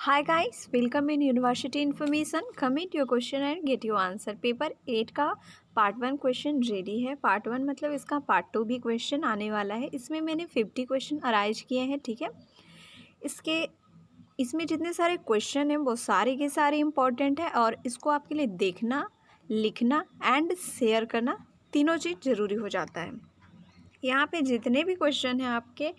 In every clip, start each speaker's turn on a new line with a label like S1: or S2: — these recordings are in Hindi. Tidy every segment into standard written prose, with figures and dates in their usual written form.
S1: Hi guys, welcome in University Information. Commit your question and get your answer. Paper 8 का पार्ट 1 क्वेश्चन रेडी है. पार्ट 1 मतलब इसका पार्ट 2 भी क्वेश्चन आने वाला है. इसमें मैंने 50 क्वेश्चन अराइज किए हैं. ठीक है, इसमें जितने सारे क्वेश्चन हैं वो सारे के सारे इम्पॉर्टेंट है और इसको आपके लिए देखना, लिखना एंड शेयर करना तीनों चीज़ ज़रूरी हो जाता है. यहाँ पे जितने भी क्वेश्चन हैं आपके,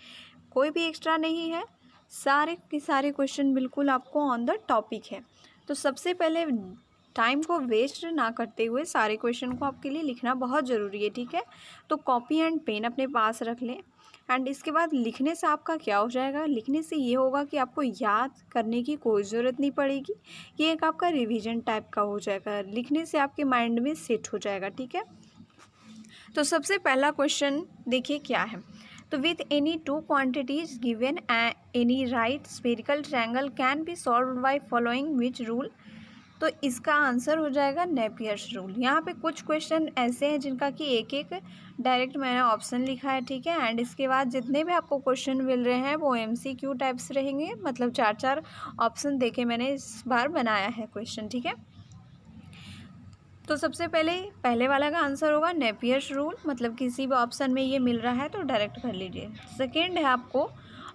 S1: कोई भी एक्स्ट्रा नहीं है. सारे के सारे क्वेश्चन बिल्कुल आपको ऑन द टॉपिक है. तो सबसे पहले टाइम को वेस्ट ना करते हुए सारे क्वेश्चन को आपके लिए लिखना बहुत ज़रूरी है. ठीक है, तो कॉपी एंड पेन अपने पास रख लें. एंड इसके बाद लिखने से आपका क्या हो जाएगा, लिखने से ये होगा कि आपको याद करने की कोई ज़रूरत नहीं पड़ेगी. ये एक आपका रिवीजन टाइप का हो जाएगा. लिखने से आपके माइंड में सेट हो जाएगा. ठीक है, तो सबसे पहला क्वेश्चन देखिए क्या है. तो with any two quantities given any right spherical triangle can be solve by following which rule. तो इसका आंसर हो जाएगा नेपियर्स रूल. यहाँ पे कुछ क्वेश्चन ऐसे हैं जिनका कि एक एक डायरेक्ट मैंने ऑप्शन लिखा है. ठीक है, एंड इसके बाद जितने भी आपको क्वेश्चन मिल रहे हैं वो MCQ टाइप्स रहेंगे, मतलब 4 ऑप्शन देके मैंने इस बार बनाया है क्वेश्चन. ठीक है, तो सबसे पहले वाला का आंसर होगा नेपियर्स रूल, मतलब किसी भी ऑप्शन में ये मिल रहा है तो डायरेक्ट कर लीजिए. सेकेंड है आपको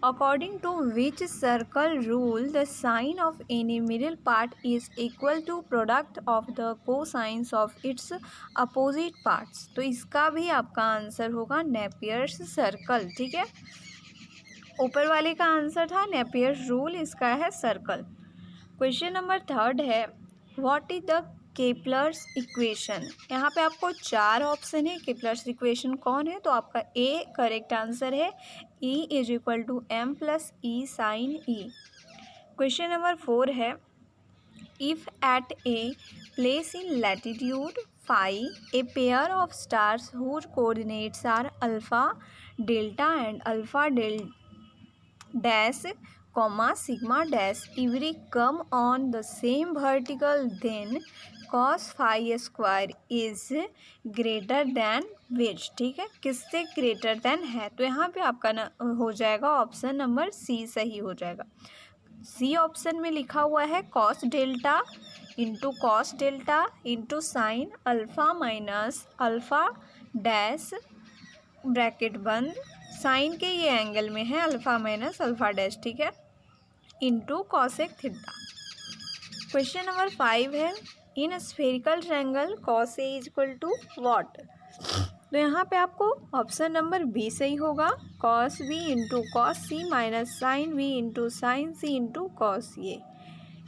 S1: according to which circle rule the sine of any middle part is equal to product of the cosines of its opposite parts. तो इसका भी आपका आंसर होगा नेपियर्स सर्कल. ठीक है, ऊपर वाले का आंसर था नेपियर्स रूल, इसका है सर्कल. क्वेश्चन नंबर 3 है what is the Kepler's equation. यहाँ पे आपको 4 ऑप्शन है. केपलर्स इक्वेशन कौन है, तो आपका ए करेक्ट आंसर है. E is equal to M plus E sine E. Question number 4 है if at a place in latitude phi a pair of stars whose coordinates are alpha delta and alpha dash comma sigma dash every come on the same vertical, then cos phi square is greater than which. ठीक है, किससे ग्रेटर देन है, तो यहाँ पे आपका हो जाएगा ऑप्शन नंबर सी सही हो जाएगा. सी ऑप्शन में लिखा हुआ है cos delta into sine alpha minus alpha dash bracket बंद, साइन के ये एंगल में है अल्फा माइनस अल्फा डैश. ठीक है, into cosec theta. Question number 5 है in spherical triangle cos A is equal to what. तो यहाँ पे आपको ऑप्शन नंबर बी सही होगा, cos B into cos C minus sine B into sine C into cos A.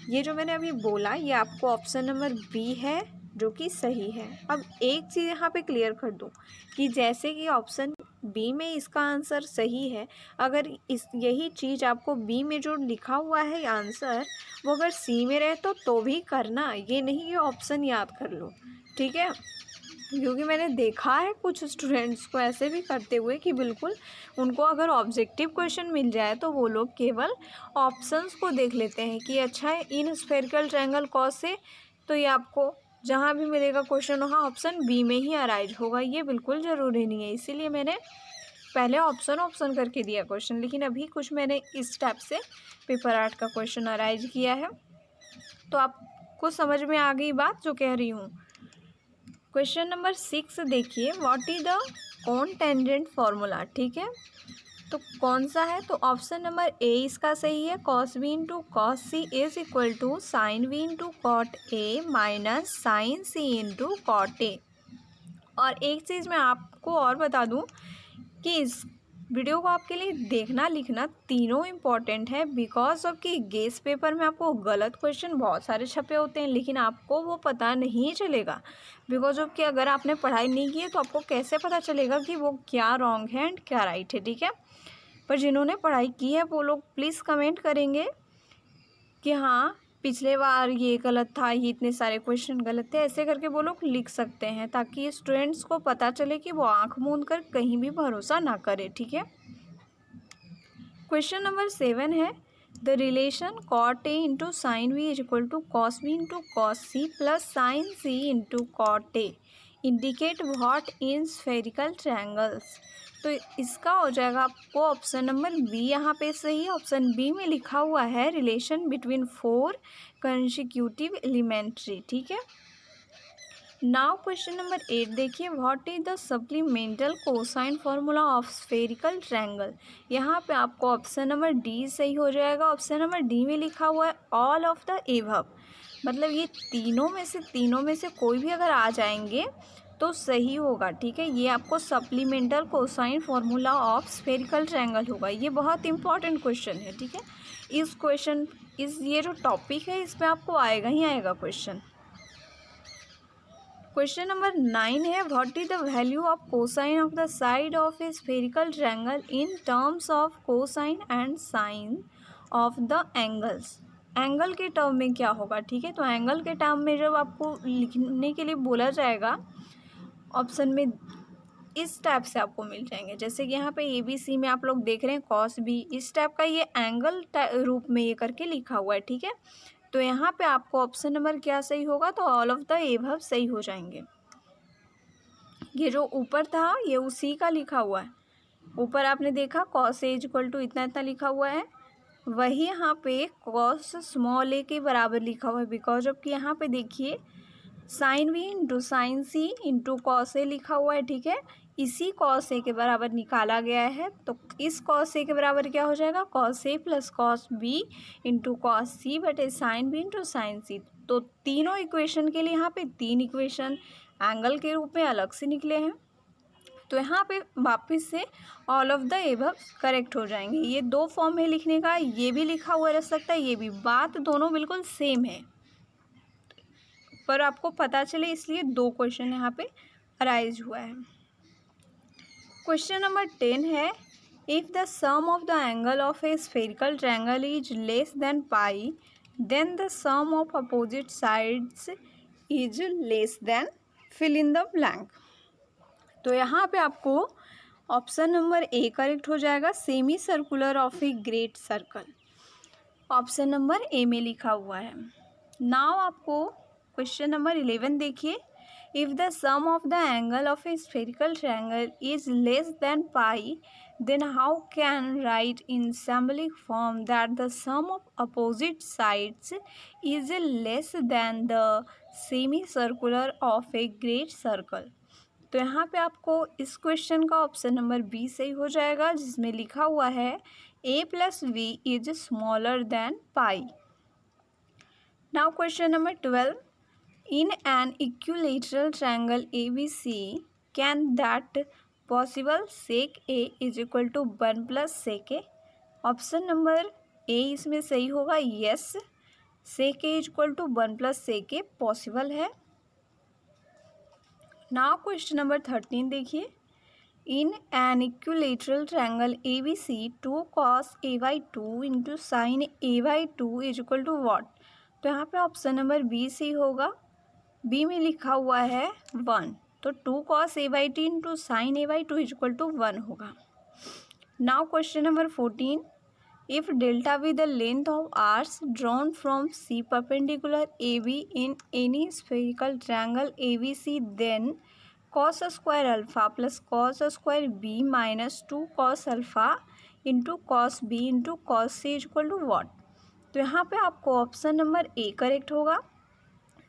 S1: ये जो मैंने अभी बोला ये आपको ऑप्शन नंबर बी है जो कि सही है. अब एक चीज़ यहाँ पे क्लियर कर दूँ कि जैसे कि ऑप्शन बी में इसका आंसर सही है, अगर यही चीज़ आपको बी में जो लिखा हुआ है आंसर वो अगर सी में रहे तो भी करना, ये नहीं कि ऑप्शन याद कर लो. ठीक है, क्योंकि मैंने देखा है कुछ स्टूडेंट्स को ऐसे भी करते हुए कि बिल्कुल उनको अगर ऑब्जेक्टिव क्वेश्चन मिल जाए तो वो लोग केवल ऑप्शंस को देख लेते हैं कि अच्छा है इन स्फेरिकल ट्रायंगल कॉस से, तो ये आपको जहाँ भी मिलेगा क्वेश्चन वहाँ ऑप्शन बी में ही अराइज होगा. ये बिल्कुल ज़रूरी नहीं है, इसीलिए मैंने पहले ऑप्शन करके दिया क्वेश्चन. लेकिन अभी कुछ मैंने इस टाइप से पेपर 8 का क्वेश्चन अराइज किया है, तो आपको समझ में आ गई बात जो कह रही हूँ. क्वेश्चन नंबर 6 देखिए what is the cone tangent formula. ठीक है, तो कौन सा है, तो ऑप्शन नंबर ए इसका सही है, cos B into cos C is equal to sine B into cot A minus sine C into cot A. और एक चीज़ मैं आपको और बता दूं कि इस वीडियो को आपके लिए देखना लिखना तीनों इम्पॉर्टेंट है, बिकॉज ऑफ कि गेस पेपर में आपको गलत क्वेश्चन बहुत सारे छपे होते हैं लेकिन आपको वो पता नहीं चलेगा, बिकॉज ऑफ कि अगर आपने पढ़ाई नहीं की है तो आपको कैसे पता चलेगा कि वो क्या रॉन्ग है एंड क्या राइट है. ठीक है, पर जिन्होंने पढ़ाई की है वो लोग प्लीज़ कमेंट करेंगे कि हाँ पिछले बार ये गलत था, ये इतने सारे क्वेश्चन गलत थे, ऐसे करके वो लोग लिख सकते हैं ताकि स्टूडेंट्स को पता चले कि वो आंख मूंद कर कहीं भी भरोसा ना करे. ठीक है, क्वेश्चन नंबर 7 है the relation cot A into sine B is equal to cos B into cos C plus sine C into cot A indicate what in spherical triangles. तो इसका हो जाएगा आपको ऑप्शन नंबर बी यहाँ पे सही है। ऑप्शन बी में लिखा हुआ है रिलेशन बिटवीन 4 कंसेक्यूटिव एलिमेंट्री। ठीक है। नाउ क्वेश्चन नंबर 8 देखिए, what is the supplemental cosine formula of spherical triangle. यहाँ पे आपको ऑप्शन नंबर डी सही हो जाएगा। ऑप्शन नंबर डी में लिखा हुआ है ऑल ऑफ द एबव, मतलब ये तीनों में से कोई भी अगर आ जाएंगे तो सही होगा। ठीक है, ये आपको supplemental cosine formula of spherical triangle होगा। ये बहुत इंपॉर्टेंट क्वेश्चन है। ठीक है, ये जो टॉपिक है इसमें आपको आएगा ही आएगा क्वेश्चन। क्वेश्चन नंबर 9 है, what is the value of cosine of the side of a spherical triangle in terms of cosine and sine of the angles. Angle के टर्म में क्या होगा। ठीक है, तो एंगल के टर्म में जब आपको लिखने के लिए बोला जाएगा ऑप्शन में इस टाइप से आपको मिल जाएंगे। जैसे कि यहाँ पे ABC में आप लोग देख रहे हैं कॉस बी, इस टाइप का ये एंगल रूप में ये करके लिखा हुआ है। ठीक है, तो यहाँ पे आपको ऑप्शन नंबर क्या सही होगा, तो ऑल ऑफ द एबव सही हो जाएंगे। ये जो ऊपर था ये उसी का लिखा हुआ है। ऊपर आपने देखा कॉस ए इक्वल टू इतना इतना लिखा हुआ है, वही यहाँ पे कॉस स्मॉल ए के बराबर लिखा हुआ है। बिकॉज ऑफ कि यहाँ पे देखिए sign B into sine C into cos ए लिखा हुआ है। ठीक है, इसी कॉस ए के बराबर निकाला गया है, तो इस कॉस ए के बराबर क्या हो जाएगा, cos A plus cos B into cos C बटे sine B into sine C. तो तीनों इक्वेशन के लिए यहाँ पे 3 इक्वेशन एंगल के रूप में अलग से निकले हैं। तो यहाँ पे वापस से all of the above correct हो जाएंगे। ये 2 फॉर्म है लिखने का, ये भी लिखा हुआ रह सकता है, ये भी, बात दोनों बिल्कुल सेम है, पर आपको पता चले इसलिए 2 क्वेश्चन यहाँ पे अराइज हुआ है। क्वेश्चन नंबर 10 है, if the sum of the angle of a spherical triangle is less than pi then the sum of opposite sides is less than fill in the blank. तो यहाँ पे आपको ऑप्शन नंबर ए करेक्ट हो जाएगा, semi circular of a great circle. Option number A में लिखा हुआ है। नाउ आपको क्वेश्चन नंबर 11 देखिए, if the sum of the angle of a spherical triangle is less than pi then how can write in symbolic form that the sum of opposite sides is less than the semicircular of a great circle। तो यहाँ पे आपको इस क्वेश्चन का ऑप्शन नंबर बी सही हो जाएगा, जिसमें लिखा हुआ है a plus b is smaller than pi. Now question number 12, in an equilateral triangle ABC can that possible sec A is equal to 1 plus sec A। Option number A इसमें सही होगा, yes, sec A equal to 1 plus sec A possible है। नाउ क्वेश्चन नंबर 13 देखिए, in an equilateral triangle ABC 2 cos A/2 into sine A/2 is equal to what. तो यहाँ पे ऑप्शन नंबर बी सही होगा, बी में लिखा हुआ है 1, तो 2 cos A/2 into sine A/2 is equal to 1 होगा। Now question number 14, if delta with the length of arcs drawn from C perpendicular AB in any spherical triangle ABC then cos square alpha plus cos square B minus 2 cos alpha into cos B into cos C is equal to what. तो यहाँ पे आपको ऑप्शन नंबर ए करेक्ट होगा,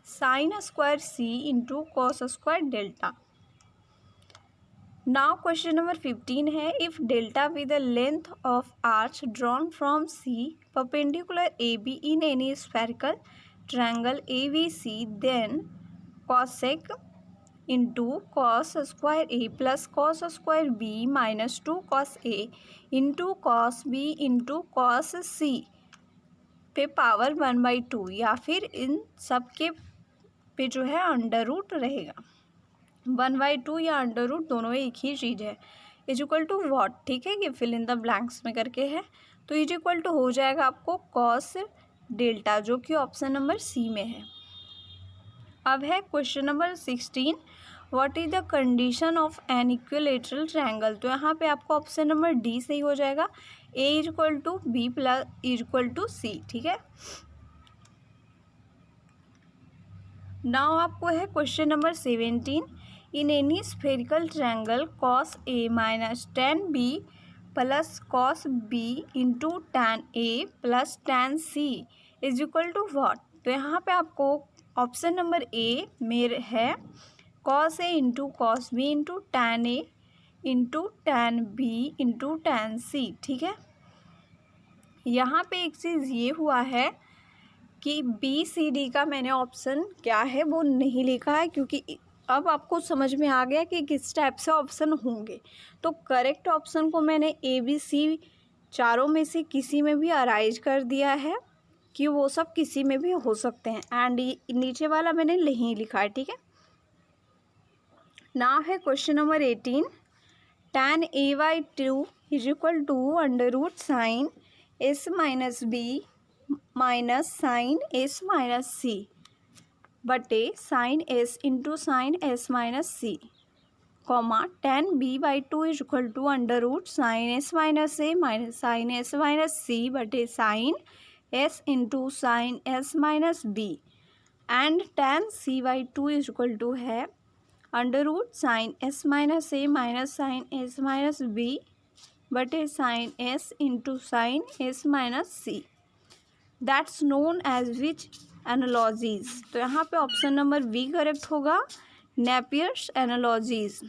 S1: sine square C into cos square delta. Now question number 15 है, if delta with the length of arch drawn from C perpendicular A B in any spherical triangle ABC then cosec into cos square A plus cos square B minus 2 cos A into cos B into cos C पे पावर 1/2, या फिर इन सब के पे जो है अंडर रूट रहेगा। 1/2 या अंडर रूट दोनों एक ही चीज़ है। इज इक्वल टू वॉट, ठीक है, ये फिल इन द ब्लैंक्स में करके है, तो इज इक्वल टू हो जाएगा आपको कॉस डेल्टा, जो कि ऑप्शन नंबर सी में है। अब है question number 16, what is the condition of N equilateral triangle. तो यहाँ पे आपको ऑप्शन नंबर डी सही हो जाएगा, A is equal to B plus is equal to C. ठीक है, नाउ आपको है question number 17, in any spherical triangle cos A minus tan B plus cos B into tan A plus tan C is equal to what. तो यहाँ पे आपको ऑप्शन नंबर ए में है cos A into cos B into tan A into tan B into tan C. ठीक है, यहाँ पे एक चीज़ ये हुआ है कि बी सी डी का मैंने ऑप्शन क्या है वो नहीं लिखा है, क्योंकि अब आपको समझ में आ गया कि किस टाइप से ऑप्शन होंगे। तो करेक्ट ऑप्शन को मैंने ए बी सी चारों में से किसी में भी अराइज कर दिया है कि वो सब किसी में भी हो सकते हैं, एंड नीचे वाला मैंने नहीं लिखा है। ठीक है, नाउ है question number 18। tan a by 2 is equal to under root sine S minus B minus sine S minus C बटे sine S into sine S minus C, comma tan b by 2 is equal to under root sine S minus A minus sine S minus C बटे sine S into sine S minus B, and tan c by 2 is equal to है under root sine S minus A minus sine S minus B बटे sine S into sine S minus C, that's known as which analogies. तो यहाँ पे ऑप्शन नंबर बी करेक्ट होगा, नेपियर्स एनालॉजीज।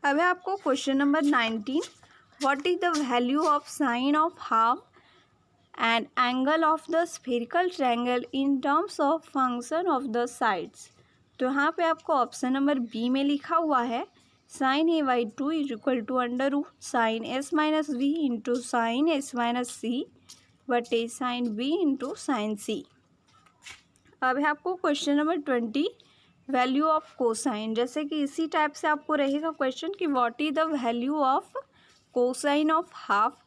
S1: अब है आपको question number 19। What is the value of sine of half and angle of the spherical triangle in terms of function of the sides. तो यहाँ पे आपको ऑप्शन नंबर बी में लिखा हुआ है sine A by 2 is equal to under root sine S minus B into sine S minus C बटे sine B into sine C. अब है आपको question number 20, value of cosine. जैसे कि इसी टाइप से आपको रहेगा क्वेश्चन कि what is the value of cosine of half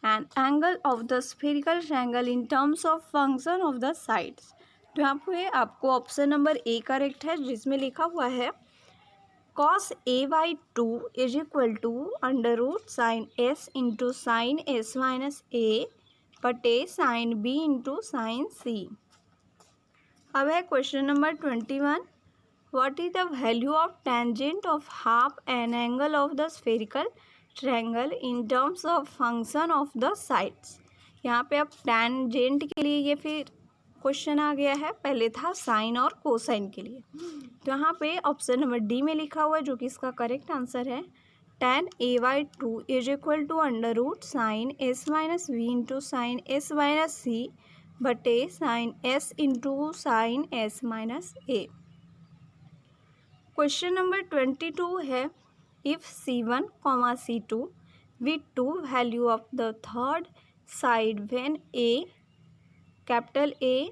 S1: and angle of the spherical triangle in terms of function of the sides. तो यहाँ पे आपको ऑप्शन नंबर ए करेक्ट है, जिसमें लिखा हुआ है cos A by 2 is equal to under root sine S into sine S minus A बटे sine B into sine C. अब है question number 21। What is the value of tangent of half an angle of the spherical triangle in terms of function of the sides. यहाँ पे अब टेंजेंट के लिए ये फिर क्वेश्चन आ गया है, पहले था साइन और कोसाइन के लिए। तो यहाँ पे ऑप्शन नंबर डी में लिखा हुआ है, जो कि इसका करेक्ट आंसर है tan a बाई 2 is equal to under root sine S minus B into sine S minus C बटे sine S into sine S minus A. Question number 22 है if C1, C2 with two value of the third side when A, capital A,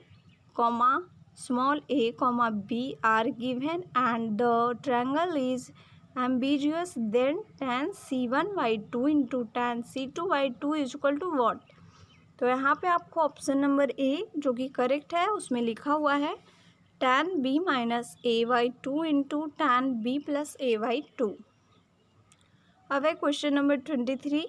S1: comma small a, comma B are given and the triangle is ambiguous, then tan C1 by 2 into tan C2 by 2 is equal to what। तो यहाँ पे आपको ऑप्शन नंबर ए जो कि करेक्ट है उसमें लिखा हुआ है tan B minus A by 2 into tan B plus A by 2। अब है question number 23।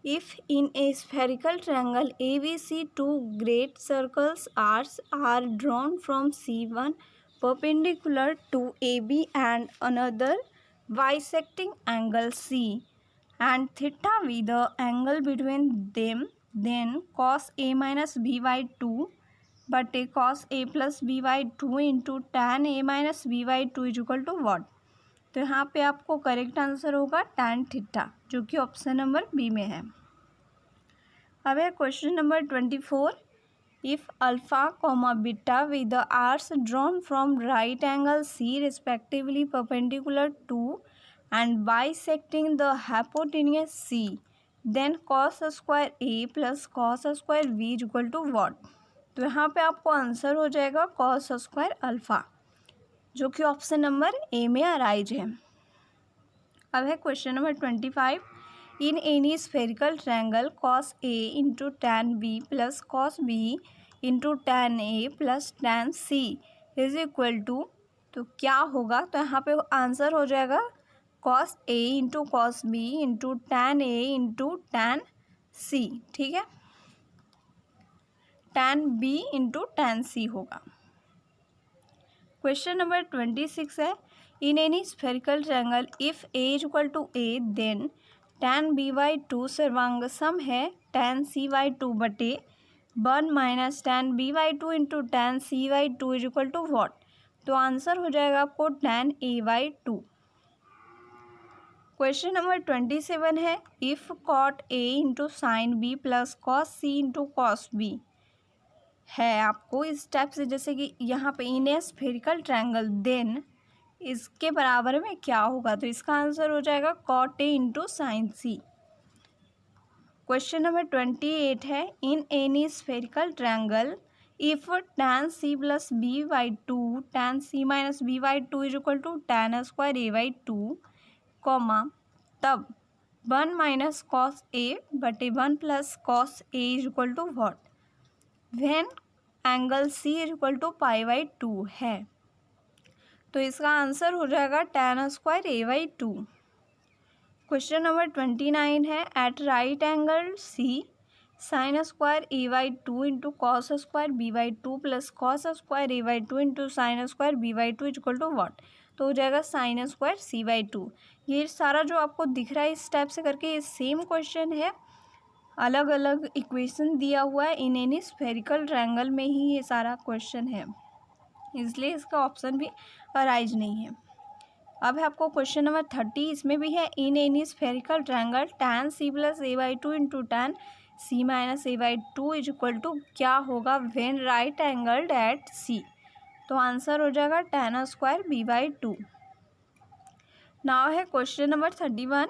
S1: If in a spherical triangle ABC two great circles arcs are drawn from C1 perpendicular to AB and another bisecting angle C and theta with the angle between them, then cos A minus B by 2 बटे cos A plus B by 2 into tan A minus B by 2 is equal to what. तो यहाँ पे आपको करेक्ट आंसर होगा tan थीटा, जो कि ऑप्शन नंबर बी में है। अब है question number 24। If alpha comma beta with the arcs drawn from right angle C respectively perpendicular to and bisecting the hypotenuse C, then cos square A plus cos square B is equal to what. तो यहाँ पे आपको आंसर हो जाएगा कॉस स्क्वायर अल्फा, जो कि ऑप्शन नंबर ए में अराइज है। अब है question number 25। In any spherical triangle cos A into tan B plus cos B into tan A plus tan C is equal to, तो क्या होगा। तो यहाँ पे आंसर हो जाएगा cos A into cos B into tan A into tan C. ठीक है, tan B into tan C होगा। क्वेश्चन नंबर 26 है, in any spherical triangle if A is equal to A then tan b/2 सर्वांग है tan c/2 बटे 1 minus tan b/2 into tan c/2 is equal to what. तो आंसर हो जाएगा आपको tan a/2। क्वेश्चन नंबर 27 है, if cot a into sine B plus cos C into cos B है आपको इस टाइप से, जैसे कि यहाँ पे in a spherical triangle then इसके बराबर में क्या होगा। तो इसका आंसर हो जाएगा cot a into sine C. Question number 28 है, in any spherical triangle if tan c plus b/2 tan c minus b/2 is equal to tan square a/2 comma तब 1 माइनस कॉस ए बटे 1 plus cos A is equal to what when angle C is equal to π/2 है। तो इसका आंसर हो जाएगा tan square a/2। Question number 29 है, at right angle C sine square a/2 into cos square b/2 plus cos square a/2 into sine square b/2 is equal to what. तो हो जाएगा साइन स्क्वायर c/2। ये सारा जो आपको दिख रहा है इस टाइप से करके ये सेम क्वेश्चन है, अलग अलग इक्वेशन दिया हुआ है। इन एनी स्फेरिकल ट्रायंगल में ही ये सारा क्वेश्चन है, इसलिए इसका ऑप्शन भी अराइज नहीं है। अब है आपको क्वेश्चन नंबर 30, इसमें भी है, in any spherical triangle tan c plus a/2 into tan c minus a/2 is equal to क्या होगा when right angled at c। तो आंसर हो जाएगा tan स्क्वायर b/2। नाउ है question number 31,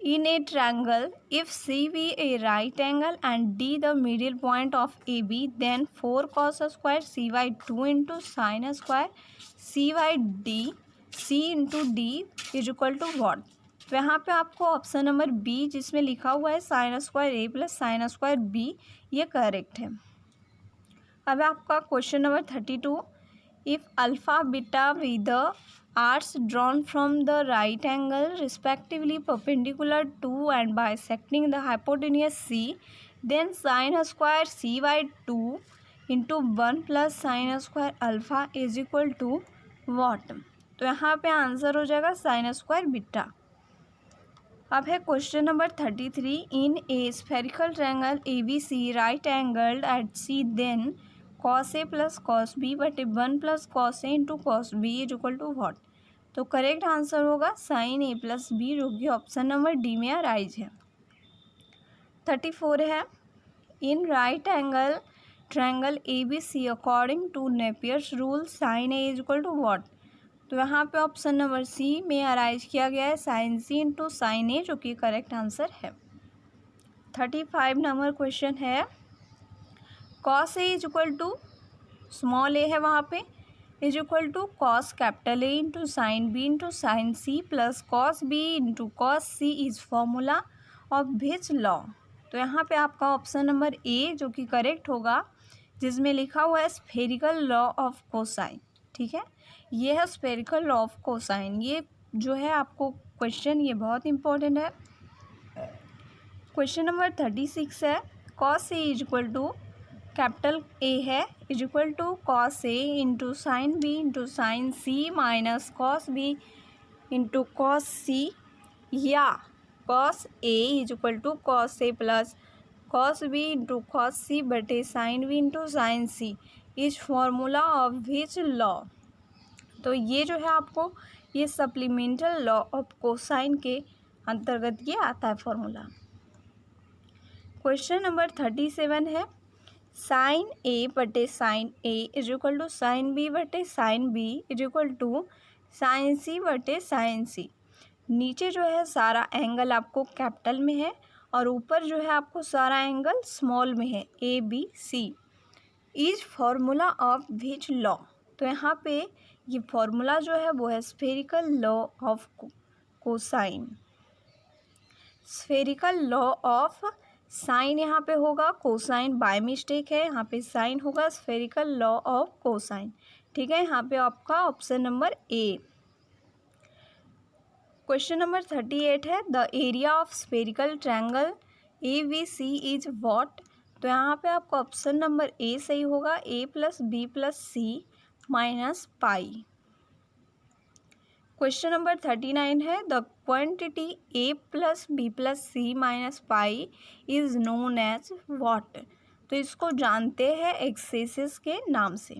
S1: in a triangle if c be a right angle and d the middle point of AB then 4 cos square c/2 into sine square c/d c into D is equal to what. तो यहाँ पे आपको ऑप्शन नंबर बी जिसमें लिखा हुआ है sine square A plus sine square B ये करेक्ट है। अब आपका question number 32, if alpha beta with the arcs drawn from the right angle respectively perpendicular to and bisecting the hypotenuse C then sine square c/2 into 1 plus sine square alpha is equal to what. तो यहाँ पे आंसर हो जाएगा साइन स्क्वायर बीटा। अब है question number 33, in a spherical triangle ABC right angled at C then cos a plus cos B बटे 1 plus cos A into cos B is equal to what. तो करेक्ट आंसर होगा साइन ए प्लस बी, जो कि ऑप्शन नंबर डी में अराइज है। 34 है, in right angle triangle ABC according to Napier's rule sine A is equal to what. तो यहाँ पे ऑप्शन नंबर सी में अराइज किया गया है sine C into sine A, जो कि करेक्ट आंसर है। 35 नंबर क्वेश्चन है, cos A is equal to small A है वहाँ पे is equal to cos capital A into sine B into sine C plus cos B into cos C is formula of which law. तो यहाँ पे आपका ऑप्शन नंबर ए जो कि करेक्ट होगा, जिसमें लिखा हुआ है स्फेरिकल लॉ ऑफ कोसाइन। ठीक है, ये है स्फेरिकल लॉ ऑफ कोसाइन। ये जो है आपको क्वेश्चन ये बहुत इंपॉर्टेंट है। क्वेश्चन नंबर 36 है, cos A is equal to capital A है is equal to cos A into sine B into sine C minus cos B into cos C, या cos A is equal to cos A plus cos B into cos C बटे sine B into sine C is formula of which law. तो ये जो है आपको ये सप्लीमेंटल लॉ ऑफ कोसाइन के अंतर्गत ये आता है फॉर्मूला। क्वेश्चन नंबर 37 है, साइन ए बटे sine A is equal to sine B बटे sine B is equal to sine C बटे साइन सी। नीचे जो है सारा एंगल आपको कैपिटल में है और ऊपर जो है आपको सारा एंगल स्मॉल में है, A B C. Is formula of which law. तो यहाँ पे ये फॉर्मूला जो है वो है spherical law of cosine. Spherical law of sine यहाँ पे होगा, कोसाइन बाय मिस्टेक है, यहाँ पे साइन होगा, स्फेरिकल लॉ ऑफ कोसाइन। ठीक है, यहाँ पे आपका option number A. Question number 38 है, the area of spherical triangle ABC is what. तो यहाँ पे आपका ऑप्शन नंबर ए सही होगा, A plus B plus C minus pi. Question number 39 है the quantity a plus B plus C minus pi is known as what. तो इसको जानते हैं एक्सेसिस के नाम से।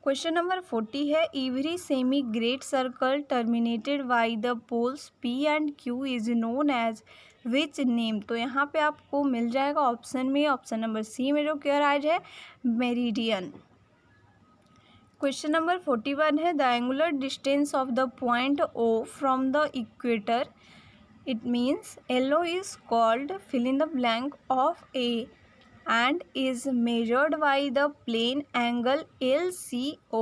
S1: क्वेश्चन नंबर 40 है every semi great circle terminated by the poles p and q is known as which name. तो यहाँ पे आपको मिल जाएगा ऑप्शन में, ऑप्शन नंबर सी में जो क्लियर आज है मेरिडियन। क्वेश्चन नंबर 41 है the angular distance of the point O from the equator it means LO is called fill in the blank of A and is measured by the plane angle LCO।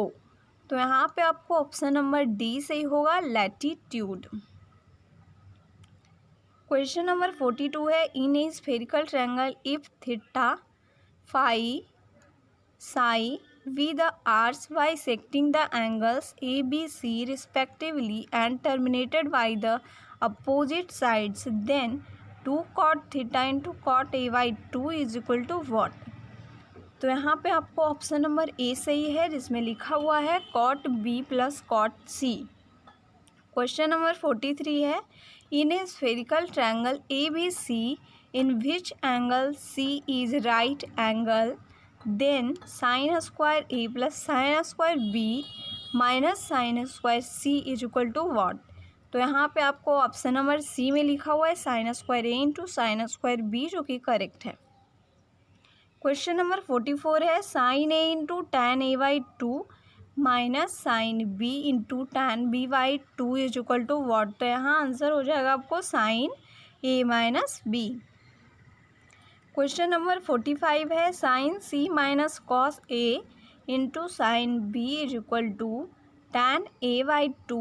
S1: तो यहाँ पे आपको ऑप्शन नंबर डी सही होगा, लैटिट्यूड। क्वेश्चन नंबर 42 है in a spherical triangle if theta phi psi be the arcs bisecting the angles ABC respectively and terminated by the opposite sides, then 2 cot theta into cot A by 2 is equal to what। तो यहाँ पे आपको ऑप्शन नंबर ए सही है जिसमें लिखा हुआ है cot B plus cot C। Question number 43 है in a spherical triangle ABC in which angle C is right angle then sin square A plus sin square B minus sin square C is equal to what। तो यहाँ पे आपको ऑप्शन नंबर सी में लिखा हुआ है sine square A into sine square B जो कि करेक्ट है। क्वेश्चन नंबर 44 है sine A into tan A by 2 minus sine B into tan B by 2 is equal to what. तो यहाँ आंसर हो जाएगा आपको sine A minus B. Question number 45 है sine C minus cos A into sine B is equal to tan A by 2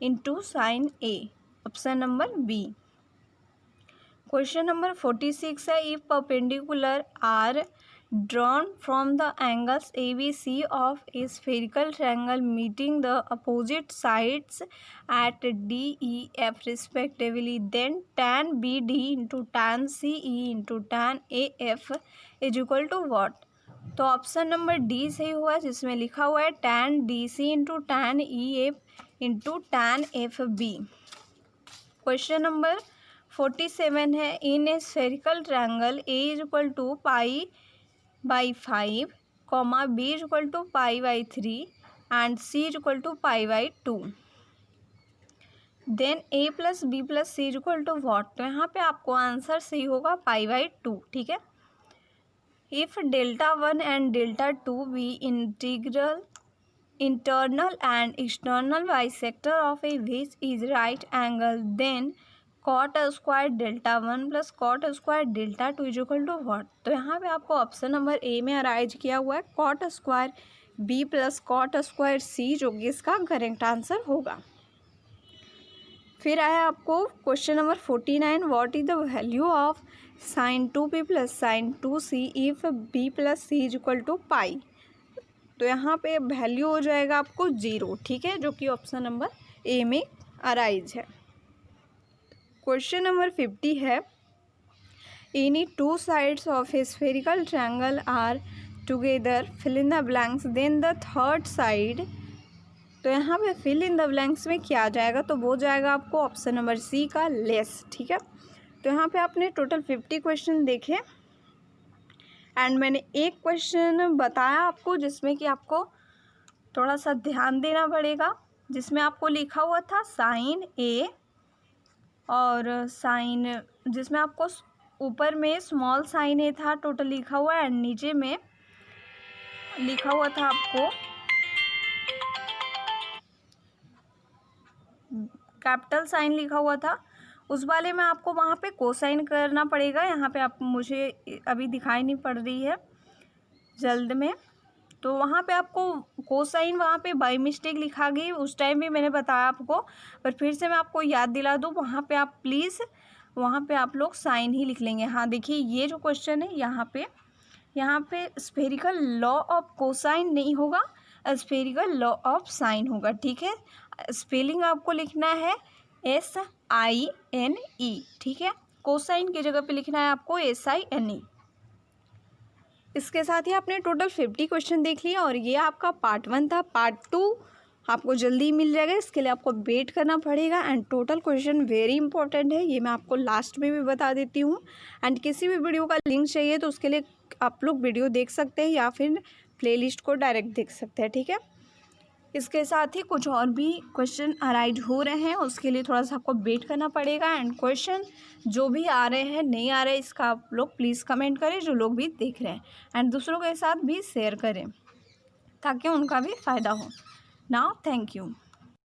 S1: into sine A, option number B. Question number 46 है if perpendicular are drawn from the angles ABC of a spherical triangle meeting the opposite sides at D, E, F respectively, then tan BD into tan CE into tan AF is equal to what। तो ऑप्शन नंबर डी सही हुआ जिसमें लिखा हुआ है tan DC into tan EF into tan FB। Question number 47 है in a spherical triangle A is equal to pi by 5, B is equal to pi by 3 and C is equal to pi by 2, then A plus B plus C is equal to what। तो यहाँ पे आपको आंसर सही होगा पाई बाई 2, ठीक है। If delta 1 and delta 2 be internal and external bisector of A which is right angle then cot square delta 1 plus cot square delta 2 is equal to what. तो यहाँ पे आपको ऑप्शन नंबर ए में अराइज किया हुआ है cot square B plus cot square C जो कि इसका करेक्ट आंसर होगा। फिर आया आपको question number 49 what is the value of sine 2b plus sine 2c if b plus C is equal to pi. तो यहाँ पे वैल्यू हो जाएगा आपको 0, ठीक है, जो कि ऑप्शन नंबर ए में अराइज है। क्वेश्चन नंबर 50 है any two sides of a spherical triangle are together fill in the blanks then the third side. तो यहाँ पे फिल इन द ब्लैंक्स में क्या आ जाएगा, तो वो जाएगा आपको ऑप्शन नंबर सी का लेस, ठीक है। तो यहाँ पे आपने टोटल 50 क्वेश्चन देखे एंड मैंने एक क्वेश्चन बताया आपको जिसमें कि आपको थोड़ा सा ध्यान देना पड़ेगा, जिसमें आपको लिखा हुआ था साइन ए और साइन, जिसमें आपको ऊपर में स्मॉल साइन ए था टोटल लिखा हुआ है एंड नीचे में लिखा हुआ था आपको कैपिटल साइन लिखा हुआ था। उस वाले में आपको वहाँ पे कोसाइन करना पड़ेगा। यहाँ पे आप मुझे अभी दिखाई नहीं पड़ रही है जल्द में, तो वहाँ पे आपको कोसाइन वहाँ पे बाय मिस्टेक लिखा गई, उस टाइम भी मैंने बताया आपको, पर फिर से मैं आपको याद दिला दूँ, वहाँ पे आप प्लीज़ वहाँ पे आप लोग साइन ही लिख लेंगे। हाँ देखिए ये जो क्वेश्चन है यहाँ पे स्फेरिकल लॉ ऑफ कोसाइन नहीं होगा, स्फेरिकल लॉ ऑफ साइन होगा, ठीक है। स्पेलिंग आपको लिखना है SINE, ठीक है। कोसाइन की जगह पे लिखना है आपको SINE। इसके साथ ही आपने टोटल 50 क्वेश्चन देख लिया और ये आपका पार्ट 1 था। पार्ट 2 आपको जल्दी मिल जाएगा, इसके लिए आपको वेट करना पड़ेगा। And total question very important है, ये मैं आपको लास्ट में भी बता देती हूँ। एंड किसी भी वीडियो का लिंक चाहिए तो उसके लिए आप लोग वीडियो देख सकते हैं या फिर प्लेलिस्ट को डायरेक्ट देख सकते हैं, ठीक है। इसके साथ ही कुछ और भी क्वेश्चन अराइज हो रहे हैं, उसके लिए थोड़ा सा आपको वेट करना पड़ेगा। एंड क्वेश्चन जो भी आ रहे हैं नहीं आ रहे, इसका आप लोग प्लीज़ कमेंट करें, जो लोग भी देख रहे हैं। एंड दूसरों के साथ भी शेयर करें ताकि उनका भी फ़ायदा हो। Now thank you.